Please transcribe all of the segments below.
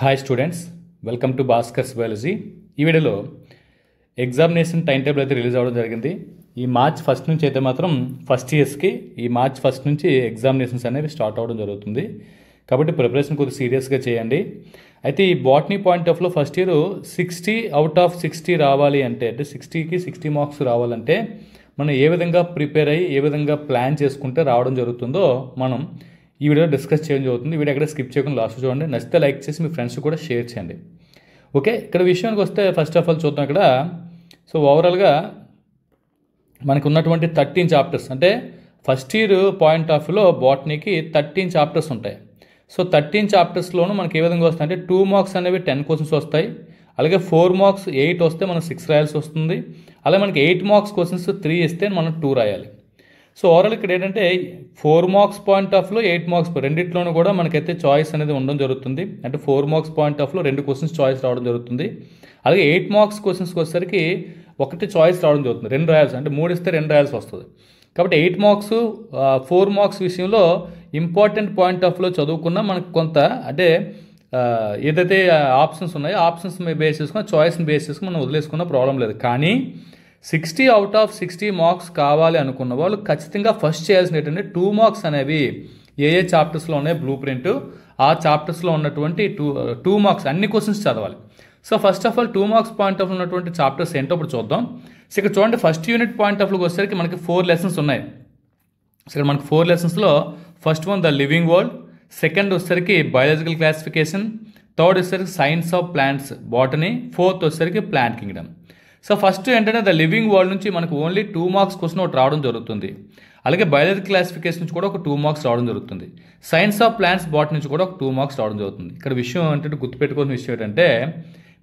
Hi students, welcome to Bhaskar's biology. ఈ వీడియోలో examination time table అయితే రిలీజ్ అవ్వడం జరిగింది. ఈ మార్చ్ 1 నుంచి అయితే మాత్రం ఫస్ట్ ఇయర్స్కి ఈ మార్చ్ 1 నుంచి ఎగ్జామినేషన్స్ అనేవి స్టార్ట్ అవ్వడం జరుగుతుంది. కాబట్టి ప్రిపరేషన్ కొద్దిగా సీరియస్గా చేయండి. అయితే ఈ బాటనీ పాయింట్ ఆఫ్లో ఫస్ట్ ఇయర్ 60 అవుట్ ఆఫ్ 60 రావాలి అంటే 60కి 60 మార్క్స్ రావాలంటే మనం ఏ విధంగా ప్రిపేర్ అయ్యి ఏ విధంగా ప్లాన్ చేసుకుంటే రావడం జరుగుతుందో మనం ఈ వీడియో డిస్కస్ చేయడం జరుగుతుంది. వీడియో ఎక్కడ స్కిప్ చేయకుండా లాస్ట్ చూడండి. నచ్చితే లైక్ చేసి మీ ఫ్రెండ్స్ కూడా షేర్ చేయండి. ఓకే, ఇక్కడ విషయానికి వస్తే ఫస్ట్ ఆఫ్ ఆల్ చూద్దాం. ఇక్కడ సో ఓవరాల్గా మనకు ఉన్నటువంటి 13 చాప్టర్స్, అంటే ఫస్ట్ ఇయర్ పాయింట్ ఆఫ్ వ్యూలో బాటనీకి 13 చాప్టర్స్ ఉంటాయి. సో 13 చాప్టర్స్లోనూ మనకి ఏ విధంగా వస్తాయి అంటే 2 మార్క్స్ అనేవి 10 క్వశ్చన్స్ వస్తాయి. అలాగే 4 మార్క్స్ 8 వస్తే మనం 6 రాయాల్సి వస్తుంది. అలాగే మనకి 8 మార్క్స్ క్వశ్చన్స్ 3 ఇస్తే మనం 2 రాయాలి. సో ఓవరాల్ ఇక్కడ ఏంటంటే 4 మార్క్స్ పాయింట్ ఆఫ్లో 8 మార్క్స్ రెండిట్లోనూ కూడా మనకైతే చాయిస్ అనేది ఉండడం జరుగుతుంది. అంటే 4 మార్క్స్ పాయింట్ ఆఫ్లో 2 క్వశ్చన్స్ చాయిస్ రావడం జరుగుతుంది. అలాగే 8 మార్క్స్ క్వశ్చన్స్కి వచ్చేసరికి ఒకటి చాయిస్ రావడం జరుగుతుంది. 2 రాయాల్సి, అంటే 3 ఇస్తే 2 రాయాల్సి వస్తుంది. కాబట్టి 8 మార్క్స్ 4 మార్క్స్ విషయంలో ఇంపార్టెంట్ పాయింట్ ఆఫ్లో చదువుకున్నా మనకు కొంత అంటే ఏదైతే ఆప్షన్స్ ఉన్నాయో ఆప్షన్స్ బేస్ చేసుకుని చాయిస్ని బేస్ చేసుకుని మనం వదిలేసుకున్న ప్రాబ్లం లేదు. కానీ 60 అవుట్ ఆఫ్ 60 మార్క్స్ కావాలి అనుకున్న వాళ్ళు ఖచ్చితంగా ఫస్ట్ చేయాల్సిన ఏంటంటే 2 మార్క్స్ అనేవి ఏ చాప్టర్స్లో ఉన్నాయి బ్లూ ప్రింట్, ఆ చాప్టర్స్లో ఉన్నటువంటి 2 మార్క్స్ అన్ని క్వశ్చన్స్ చదవాలి. So first of all 2 marks point of ఉన్నటువంటి చాప్టర్స్ ఏంటో ఇప్పుడు చూద్దాం. సో ఇక్కడ చూడండి, ఫస్ట్ యూనిట్ పాయింట్ ఆఫ్లోకి వచ్చేసరికి మనకి 4 లెసన్స్ ఉన్నాయి. సో ఇక్కడ మనకి 4 లెసన్స్లో first one the living world, second వచ్చేసరికి బయాలజికల్ క్లాసిఫికేషన్, థర్డ్ వచ్చేసరికి science of plants botany, fourth వచ్చేసరికి ప్లాంట్ కింగ్డమ్. సో ఫస్ట్ ఏంటంటే ద లివింగ్ వరల్డ్ నుంచి మనకు ఓన్లీ 2 మార్క్స్ క్వశ్చన్ ఒకటి రావడం జరుగుతుంది. అలాగే బయాలజికల్ క్లాసిఫికేషన్ నుంచి కూడా ఒక 2 మార్క్స్ రావడం జరుగుతుంది. సైన్స్ ఆఫ్ ప్లాంట్స్ బాటనీ నుంచి కూడా ఒక 2 మార్క్స్ రావడం జరుగుతుంది. ఇక్కడ విషయం ఏంటంటే గుర్తుపెట్టుకోవాల్సిన విషయం ఏంటంటే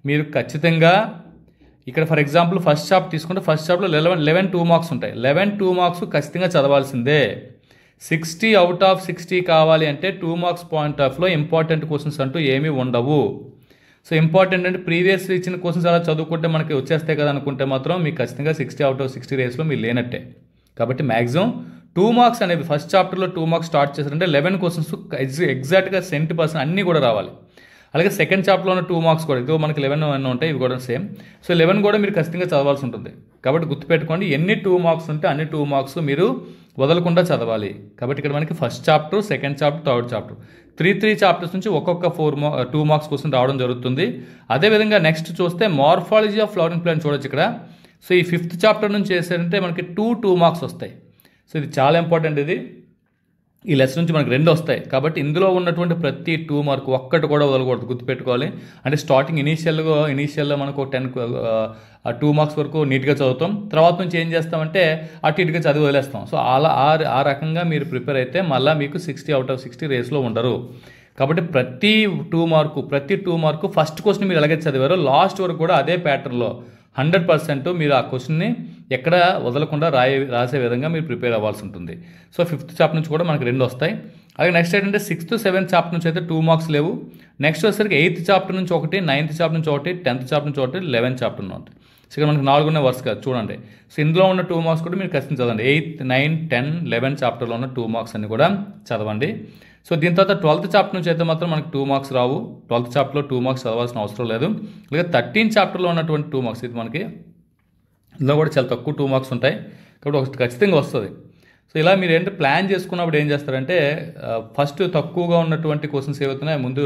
మీరు ఖచ్చితంగా ఇక్కడ ఫర్ ఎగ్జాంపుల్ ఫస్ట్ చాప్టర్ తీసుకుంటే ఫస్ట్ చాప్టర్లో 11 2 మార్క్స్ ఉంటాయి. 11 2 మార్క్స్ ఖచ్చితంగా చదవాల్సిందే. 60 అవుట్ ఆఫ్ 60 కావాలి అంటే 2 మార్క్స్ పాయింట్ ఆఫ్లో ఇంపార్టెంట్ క్వశ్చన్స్ అంటూ ఏమీ ఉండవు. సో ఇంపార్టెంట్ అంటే ప్రీవియస్ ఇచ్చిన క్వశ్చన్స్ అలా చదువుకుంటే మనకి వచ్చేస్తాయి కదా అనుకుంటే మాత్రం మీకు ఖచ్చితంగా 60 అవుట్ ఆఫ్ 60 రేస్లో మీరు లేనట్టే. కాబట్టి మ్యాక్సిమం 2 మార్క్స్ అనేవి ఫస్ట్ చాప్టర్లో 2 మార్క్స్ స్టార్ట్ చేశారంటే 11 క్వశ్చన్స్ ఎగ్జాక్ట్గా 70% అన్నీ కూడా రావాలి. అలాగే సెకండ్ చాప్టర్లో ఉన్న 2 మార్క్స్ కూడా ఇదిగో మనకి 11 అన్నీ ఉంటాయి, ఇవి కూడా సేమ్. సో 11 కూడా మీరు ఖచ్చితంగా చదవాల్సి ఉంటుంది. కాబట్టి గుర్తుపెట్టుకోండి, ఎన్ని 2 మార్క్స్ ఉంటే అన్ని 2 మార్క్స్ మీరు వదలకుండా చదవాలి. కాబట్టి ఇక్కడ మనకి first chapter, second chapter, third chapter 3 chapters నుంచి ఒక్కొక్క 2 మార్క్స్ క్వశ్చన్ రావడం జరుగుతుంది. అదేవిధంగా నెక్స్ట్ చూస్తే మార్ఫాలజీ ఆఫ్ ఫ్లవరింగ్ ప్లాంట్ చూడొచ్చు ఇక్కడ. సో ఈ 5th చాప్టర్ నుంచి చేశారంటే మనకి 2 మార్క్స్ వస్తాయి. సో ఇది చాలా ఇంపార్టెంట్. ఇది ఈ లెసన్ నుంచి మనకి 2 వస్తాయి. కాబట్టి ఇందులో ఉన్నటువంటి ప్రతి 2 మార్క్ ఒక్కటి కూడా వదలకూడదు, గుర్తుపెట్టుకోవాలి. అంటే స్టార్టింగ్ ఇనీషియల్లో మనకు 2 మార్క్స్ వరకు నీట్గా చదువుతాం. తర్వాత నుంచి ఏం చేస్తామంటే అటు ఇటుగా చదివి వదిలేస్తాం. సో అలా ఆ రకంగా మీరు ప్రిపేర్ అయితే మళ్ళీ మీకు 60 అవుట్ ఆఫ్ 60 రేస్లో ఉండరు. కాబట్టి ప్రతి 2 మార్కు ఫస్ట్ క్వశ్చన్ మీరు ఎలాగైతే చదివారో లాస్ట్ వరకు కూడా అదే ప్యాటర్న్లో 100% మీరు ఆ క్వశ్చన్ని ఎక్కడ వదలకుండా రాసే విధంగా మీరు ప్రిపేర్ అవ్వాల్సి ఉంటుంది. సో 5th చాప్టర్ నుంచి కూడా మనకి 2 వస్తాయి. అలాగే నెక్స్ట్ ఏంటంటే 6th 7th చాప్టర్ నుంచి అయితే 2 మార్క్స్ లేవు. నెక్స్ట్ వచ్చేసరికి 8th చాప్టర్ నుంచి ఒకటి, 9th చాప్టర్ నుంచి ఒకటి, 10th చాప్టర్ నుంచి ఒకటి, 11th చాప్టర్ నుంచి ఒకటి. సో ఇక్కడ మనకి 4 ఉన్నాయి వరుసగా చూడండి. సో ఇందులో ఉన్న 2 మార్క్స్ కూడా మీరు ఖచ్చితంగా చదవండి. 8, 9, 10, 11 చాప్టర్లో ఉన్న 2 మార్క్స్ అన్ని కూడా చదవండి. సో దీని తర్వాత 12th చాప్టర్ నుంచి అయితే మాత్రం మనకి 2 మార్క్స్ రావు. 12th చాప్టర్లో 2 మార్క్స్ చదవాల్సిన అవసరం లేదు. అలాగే 13 చాప్టర్లో ఉన్నటువంటి 2 మార్క్స్ ఇది మనకి ఇందులో కూడా చాలా తక్కువ 2 మార్క్స్ ఉంటాయి. కాబట్టి ఒకటి ఖచ్చితంగా వస్తుంది. సో ఇలా మీరు ఏంటంటే ప్లాన్ చేసుకున్నప్పుడు ఏం చేస్తారంటే ఫస్ట్ తక్కువగా ఉన్నటువంటి క్వశ్చన్స్ ఏవైతున్నాయో ముందు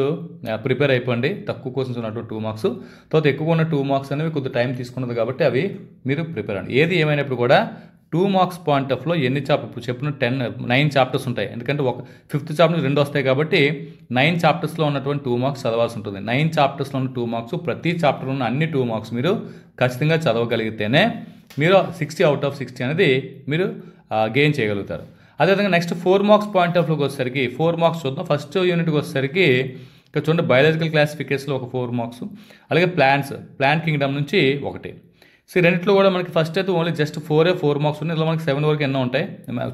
ప్రిపేర్ అయిపోండి. తక్కువ క్వశ్చన్స్ ఉన్నటువంటి 2 మార్క్స్, తర్వాత ఎక్కువగా ఉన్న 2 మార్క్స్ అనేవి కొద్ది టైం తీసుకున్నది కాబట్టి అవి మీరు ప్రిపేర్ అవ్వండి. ఏది ఏమైనప్పుడు కూడా 2 మార్క్స్ పాయింట్ ఆఫ్లో ఎన్ని చాప్టర్ చెప్పిన 9 చాప్టర్స్ ఉంటాయి. ఎందుకంటే 5th చాప్టర్ నుంచి 2 వస్తాయి కాబట్టి 9 చాప్టర్స్లో ఉన్నటువంటి 2 మార్క్స్ చదవాల్సి ఉంటుంది. 9 చాప్టర్స్లో ఉన్న 2 మార్క్స్, ప్రతి చాప్టర్లో ఉన్న అన్ని 2 మార్క్స్ మీరు ఖచ్చితంగా చదవగలిగితేనే మీరు 60 అవుట్ ఆఫ్ 60 అనేది మీరు గెయిన్ చేయగలుగుతారు. అదేవిధంగా నెక్స్ట్ 4 మార్క్స్ పాయింట్ ఆఫ్లోకి వచ్చేసరికి 4 మార్క్స్ చూద్దాం. ఫస్ట్ యూనిట్కి వచ్చేసరికి ఇక్కడ చూడండి, బయాలజికల్ క్లాసిఫికేషన్లో ఒక 4 మార్క్స్, అలాగే ప్లాంట్ కింగ్డమ్ నుంచి ఒకటి. సో ఈ రెండింటిలో కూడా మనకి ఫస్ట్ అయితే ఓన్లీ జస్ట్ 4 మార్క్స్ ఉన్నాయి. ఇందులో మనకి 7 వరకు ఎన్నో ఉంటాయి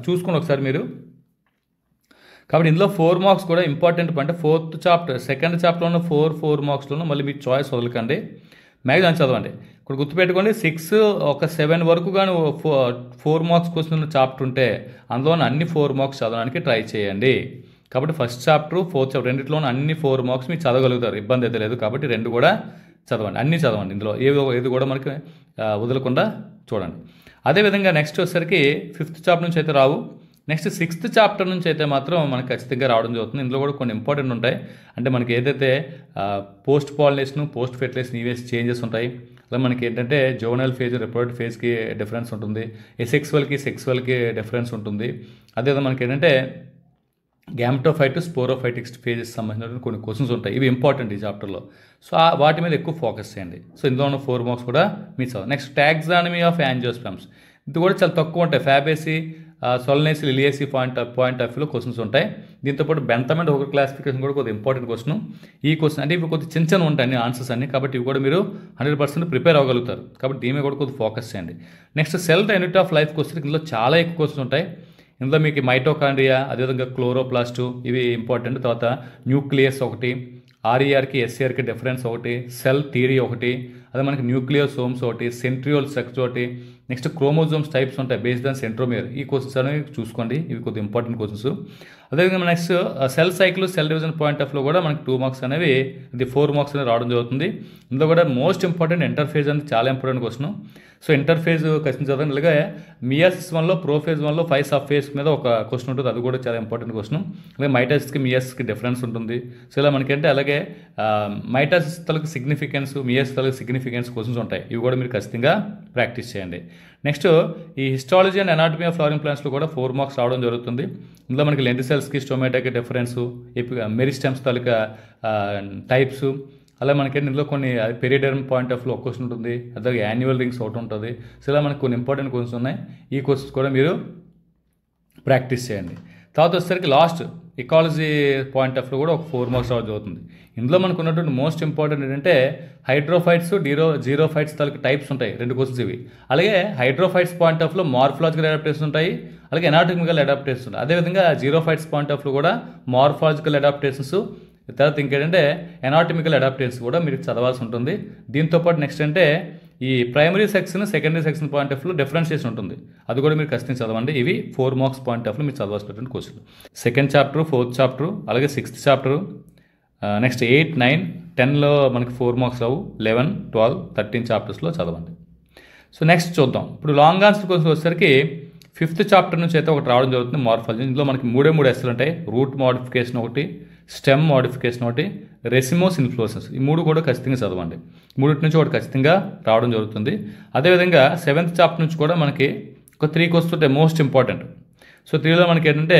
చూసుకుని ఒకసారి మీరు. కాబట్టి ఇందులో 4 మార్క్స్ కూడా ఇంపార్టెంట్. అంటే 4th చాప్టర్, సెకండ్ చాప్టర్లో ఉన్న 4 మార్క్స్లోనూ మళ్ళీ మీకు చాయిస్ వదలకండి, మ్యాక్సిమం చదవండి. ఇక్కడ గుర్తుపెట్టుకోండి, 6 ఒక 7 వరకు కానీ 4 మార్క్స్ క్వశ్చన్ ఉన్న చాప్టర్ ఉంటే అందులో అన్ని 4 మార్క్స్ చదవడానికి ట్రై చేయండి. కాబట్టి ఫస్ట్ చాప్టర్ ఫోర్త్ చాప్టర్ రెండిట్లోనూ అన్ని 4 మార్క్స్ మీరు చదవగలుగుతారు, ఇబ్బంది అయితే లేదు. కాబట్టి రెండు కూడా చదవండి, అన్నీ చదవండి. ఇందులో ఏది కూడా మనకి వదలకుండా చూడండి. అదేవిధంగా నెక్స్ట్ వచ్చేసరికి 5th చాప్టర్ నుంచి అయితే రావు. నెక్స్ట్ 6th చాప్టర్ నుంచి అయితే మాత్రం మనకు ఖచ్చితంగా రావడం జరుగుతుంది. ఇందులో కూడా కొన్ని ఇంపార్టెంట్ ఉంటాయి. అంటే మనకి ఏదైతే పోస్ట్ పాలినేషన్, పోస్ట్ ఫెర్టిలైజేషన్ ఇవేస్ చేంజెస్ ఉంటాయి. అలా మనకి ఏంటంటే జోనల్ ఫేజ్, రిప్రొడక్టివ్ ఫేజ్కి డిఫరెన్స్ ఉంటుంది, ఎసెక్సువల్కి సెక్సువల్కి డిఫరెన్స్ ఉంటుంది. అదేవిధంగా మనకి ఏంటంటే గ్యామటోఫైట్, స్పోరోఫైటిక్ ఫేజెస్ సంబంధించిన కొన్ని క్వశ్చన్స్ ఉంటాయి. ఇవి ఇంపార్టెంట్ ఈ చాప్టర్లో. సో వాటి మీద ఎక్కువ ఫోకస్ చేయండి. సో ఇందులో ఉన్న 4 మార్క్స్ కూడా మిస్ అవ్వదు. నెక్స్ట్ టాక్సానమీ ఆఫ్ యాంజియోస్పెర్మ్స్, ఇది కూడా చాలా తక్కువ ఉంటాయి. ఫ్యాబేసి, సొలనేసి, లిలియేసి పాయింట్ ఆఫ్ వ్యూలో క్వశ్చన్స్ ఉంటాయి. దీంతోపాటు బెంథమ్ అండ్ హోగర్ క్లాసిఫికేషన్ కూడా కొద్దిగా ఇంపార్టెంట్ క్వశ్చన్. ఈ క్వశ్చన్ అంటే ఇవి కొద్దిగా చిన్న ఉంటాయి అన్ని ఆన్సర్స్ అన్ని, కాబట్టి ఇవి కూడా మీరు 100% ప్రిపేర్ అవ్వగలుగుతారు. కాబట్టి దీని మీద కూడా కొద్దిగా ఫోకస్ చేయండి. Next cell the unit of life question, ఇందులో చాలా ఎక్కువ క్వశ్చన్స్ ఉంటాయి. ఇందులో మీకు మైటోకాండ్రియా, అదేవిధంగా క్లోరోప్లాస్టు ఇవి ఇంపార్టెంట్. తర్వాత న్యూక్లియస్ ఒకటి, ఆర్ఈఆర్కి ఎస్ఈఆర్కి డిఫరెన్స్ ఒకటి, సెల్ థియరీ ఒకటి, అదే మనకి న్యూక్లియోసోమ్స్ ఒకటి, సెంట్రియోల్ సెక్స్ ఒకటి, నెక్స్ట్ క్రోమోజోమ్స్ టైప్స్ ఉంటాయి బేస్డ్ ఆన్ సెంట్రోమియర్. ఈ క్వశ్చన్స్ అనేవి చూసుకోండి, ఇవి కొద్దిగా ఇంపార్టెంట్ క్వశ్చన్స్. అదేవిధంగా next cell cycle, cell division point ఆఫ్లో కూడా మనకి 2 మార్క్స్ అనేవి, ఇది 4 మార్క్స్ అనేవి రావడం జరుగుతుంది. ఇందులో కూడా మోస్ట్ ఇంపార్టెంట్ ఇంటర్ఫేజ్ అనేది చాలా important question. So interphase question చదవండి. అలాగే మియాసిస్ 1లో, ప్రోఫేజ్ 1లో 5 సబ్ ఫేజ్ మీద ఒక క్వశ్చన్ ఉంటుంది, అది కూడా చాలా ఇంపార్టెంట్ క్వశ్చన్. అలాగే మైటాసిస్కి మియాసిస్కి డిఫరెన్స్ ఉంటుంది. సో ఇలా మనకంటే అలాగే మైటాసిస్ తలకు సిగ్నిఫికెన్స్, మియాసిస్ తలకు సిగ్నిఫికెన్స్ క్వశ్చన్స్ ఉంటాయి. ఇవి కూడా మీరు ఖచ్చితంగా ప్రాక్టీస్ చేయండి. నెక్స్ట్ ఈ histology and anatomy of flowering ప్లాంట్స్లో కూడా 4 మార్క్స్ రావడం జరుగుతుంది. ఇందులో మనకి లెంటిసెల్స్కి, స్టోమాటాకి డిఫరెన్స్, మెరిస్టెమ్స్ తాలూకా టైప్స్, అలా మనకి ఇందులో కొన్ని పెరిడర్మ్ పాయింట్ ఆఫ్ వ్యూలో ఒక క్వశ్చన్ ఉంటుంది, అలాగే యాన్యువల్ రింగ్స్ ఒకటి ఉంటుంది. సో ఇలా మనకి కొన్ని ఇంపార్టెంట్ క్వశ్చన్స్ ఉన్నాయి. ఈ క్వశ్చన్స్ కూడా మీరు ప్రాక్టీస్ చేయండి. తర్వాత వచ్చేసరికి last ecology point of view కూడా ఒక 4 మార్క్స్ రావడం జరుగుతుంది. ఇందులో మనకు ఉన్నటువంటి మోస్ట్ ఇంపార్టెంట్ ఏంటంటే హైడ్రోఫైట్స్, జీరోఫైట్స్ తాలూకు టైప్స్ ఉంటాయి, 2 క్వశ్చన్స్ ఇవి. అలాగే హైడ్రోఫైట్స్ పాయింట్ ఆఫ్ వ్యూలో మార్ఫలాజికల్ అడాప్టేషన్ ఉంటాయి, అలాగే ఎనాటమికల్ అడాప్టేషన్స్ ఉంటాయి. అదేవిధంగా జీరోఫైట్స్ పాయింట్ ఆఫ్ వ్యూ కూడా మార్ఫలాజికల్ అడాప్టేషన్స్, తర్వాత ఇంకేంటంటే ఎనాటమికల్ అడాప్టేషన్స్ కూడా మీరు చదవాల్సి ఉంటుంది. దీంతోపాటు నెక్స్ట్ అంటే ఈ primary section, secondary section point of వ్యూలో డిఫరెన్షియేషన్ ఉంటుంది, అది కూడా మీరు ఖచ్చితంగా చదవండి. ఇవి 4 మార్క్స్ పాయింట్ ఆఫ్ వ్యూ మీరు చదవాల్సినటువంటి question. 2nd chapter, 4th chapter, అలాగే 6th చాప్టర్, నెక్స్ట్ 8, 9, 10లో మనకి 4 మార్క్స్ రావు. 11, 12, 13 చాప్టర్స్లో చదవండి. సో నెక్స్ట్ చూద్దాం. ఇప్పుడు లాంగ్ ఆన్సర్ క్వశ్చన్ వచ్చేసరికి 5th చాప్టర్ నుంచి అయితే ఒకటి రావడం జరుగుతుంది, మార్ఫాలజీ. ఇందులో మనకి 3 ఎస్లు ఉంటాయి. రూట్ మోడిఫికేషన్ ఒకటి, స్టెమ్ మోడిఫికేషన్ ఒకటి, రెసిమోస్ ఇన్ఫ్లోసెన్స్. ఈ 3 కూడా ఖచ్చితంగా చదవండి. 3 నుంచి ఒకటి ఖచ్చితంగా రావడం జరుగుతుంది. అదేవిధంగా 7th చాప్టర్ నుంచి కూడా మనకి ఒక 3 క్వశ్చన్స్ ఉంటాయి మోస్ట్ ఇంపార్టెంట్. సో 3లో మనకి ఏంటంటే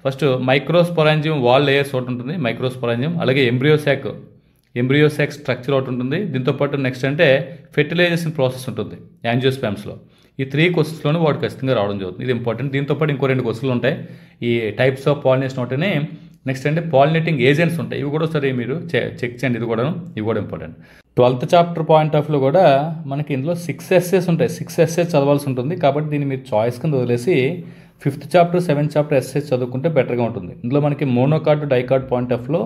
ఫస్ట్ మైక్రోస్పొరాంజియం వాల్ లేయర్స్ ఒకటి ఉంటుంది, మైక్రోస్పొరాంజియం. అలాగే ఎంబ్రియోసాక్ స్ట్రక్చర్ ఒకటి ఉంటుంది. దీంతోపాటు నెక్స్ట్ అంటే ఫెర్టిలైజేషన్ ప్రాసెస్ ఉంటుంది యాంజియోస్పెర్మ్స్లో. ఈ 3 క్వశ్చన్స్లోనూ వాడు ఖచ్చితంగా రావడం జరుగుతుంది, ఇది ఇంపార్టెంట్. దీంతోపాటు ఇంకో 2 క్వశ్చన్లు ఉంటాయి. ఈ టైప్స్ ఆఫ్ పాలినేషన్ ఒకటినే, నెక్స్ట్ అంటే పాలినేటింగ్ ఏజెంట్స్ ఉంటాయి, ఇవి కూడా సరే మీరు చెక్ చేయండి, ఇవి కూడా important. 12th chapter point of వ్యూలో కూడా మనకి ఇందులో 6 ఎస్సేస్ ఉంటాయి. 6 ఎస్సేస్ చదవాల్సి ఉంటుంది. కాబట్టి దీన్ని మీరు చాయిస్ కింద వదిలేసి 5th chapter, 7th chapter essays చదువుకుంటే బెటర్గా ఉంటుంది. ఇందులో మనకి మోనోకార్డ్, డైకార్డ్ పాయింట్ ఆఫ్ వ్యూలో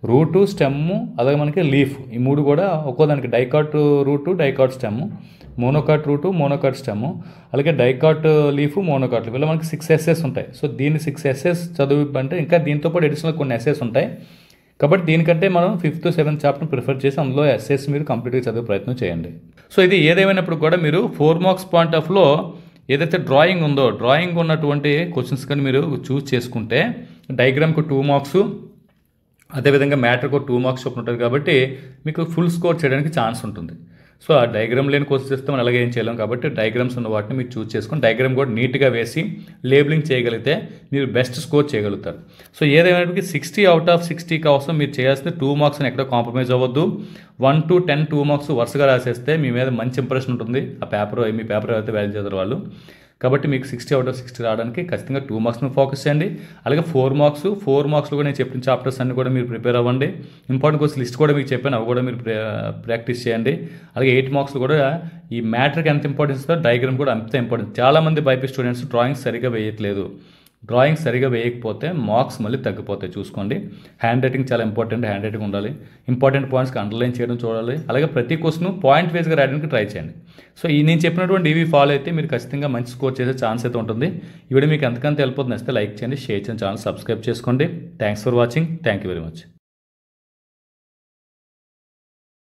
రూటు, స్టెమ్, అలాగే మనకి లీఫ్, ఈ 3 కూడా ఒక్కోదానికి dicot root, dicot stem, monocot root, monocot stem, అలాగే డైకాట్ లీఫ్, మోనోకాట్ లీఫ్, ఇలా మనకి 6 ఎస్సేస్ ఉంటాయి. సో దీన్ని 6 ఎస్సేస్ చదువు అంటే ఇంకా దీంతో పాటు అడిషనల్ కొన్ని ఎస్సేస్ ఉంటాయి. కాబట్టి దీనికంటే మనం 5th, 7th చాప్టర్ ప్రిఫర్ చేసి అందులో ఎస్సేస్ మీరు కంప్లీట్గా చదివే ప్రయత్నం చేయండి. సో ఇది ఏదేమైనప్పుడు కూడా మీరు 4 మార్క్స్ పాయింట్ ఆఫ్లో ఏదైతే డ్రాయింగ్ ఉందో, డ్రాయింగ్ ఉన్నటువంటి క్వశ్చన్స్ కానీ మీరు చూస్ చేసుకుంటే డయాగ్రామ్కు 2 మార్క్స్, అదేవిధంగా మ్యాటర్కు 2 మార్క్స్ చొప్పున ఉంటుంది. కాబట్టి మీకు ఫుల్ స్కోర్ చేయడానికి ఛాన్స్ ఉంటుంది. సో ఆ డయాగ్రామ్ లేని క్వశ్చన్స్ ఇస్తే మనం అలాగే ఏం చేయలేం. కాబట్టి డయాగ్రామ్స్ ఉన్న వాటిని మీరు చూస్ చేసుకొని డయాగ్రామ్ కూడా నీట్గా వేసి లేబులింగ్ చేయగలిగితే మీరు బెస్ట్ స్కోర్ చేయగలుగుతారు. సో ఏదైనా 60 out of 60 కోసం మీరు చేయాల్సింది 2 మార్క్స్ అని ఎక్కడ కాంప్రమైజ్ అవ్వద్దు. 1 to 10 2 మార్క్స్ వరుసగా రాసేస్తే మీ మీద మంచి ఇంప్రెషన్ ఉంటుంది ఆ పేపర్, మీ పేపర్ అయితే వాల్యూ చేస్తారు వాళ్ళు. కాబట్టి మీకు 60 out of 60 రావడానికి ఖచ్చితంగా 2 మార్క్స్ మీద ఫోకస్ చేయండి. అలాగే 4 మార్క్స్లో కూడా నేను చెప్పిన చాప్టర్స్ అన్ని కూడా మీరు ప్రిపేర్ అవ్వండి. ఇంపార్టెంట్ క్వశ్చన్ లిస్ట్ కూడా మీకు చెప్పాను, అవి కూడా మీరు ప్రాక్టీస్ చేయండి. అలాగే 8 మార్క్స్లో కూడా ఈ మ్యాటర్కి ఎంత ఇంపార్టెన్స్ ఇస్తుందో డయాగ్రామ్ కూడా అంత ఇంపార్టెన్స్. చాలామంది బైపీసీ స్టూడెంట్స్ డ్రాయింగ్స్ సరిగ్గా వేయట్లేదు. డ్రాయింగ్ సరిగా వేయకపోతే మార్క్స్ మళ్ళీ తగ్గిపోతాయి. చూసుకోండి. హ్యాండ్ రైటింగ్ చాలా ఇంపార్టెంట్. హ్యాండ్ రైటింగ్ ఉండాలి. ఇంపార్టెంట్ పాయింట్స్కి అండర్లైన్ చేయడం చూడాలి. అలాగే ప్రతి క్వశ్చన్ పాయింట్ వైజ్గా రాయడానికి ట్రై చేయండి. సో ఈ నేను చెప్పినటువంటి ఇవి ఫాలో అయితే మీరు ఖచ్చితంగా మంచి స్కోర్ చేసే ఛాన్స్ అయితే ఉంటుంది. ఈ వీడియో మీకు ఎంతకంత హెల్ప్ అవుతుంది, నచ్చితే లైక్ చేయండి, షేర్ చేయండి, ఛానల్ సబ్స్క్రైబ్ చేసుకోండి. Thanks for watching. Thank you very much.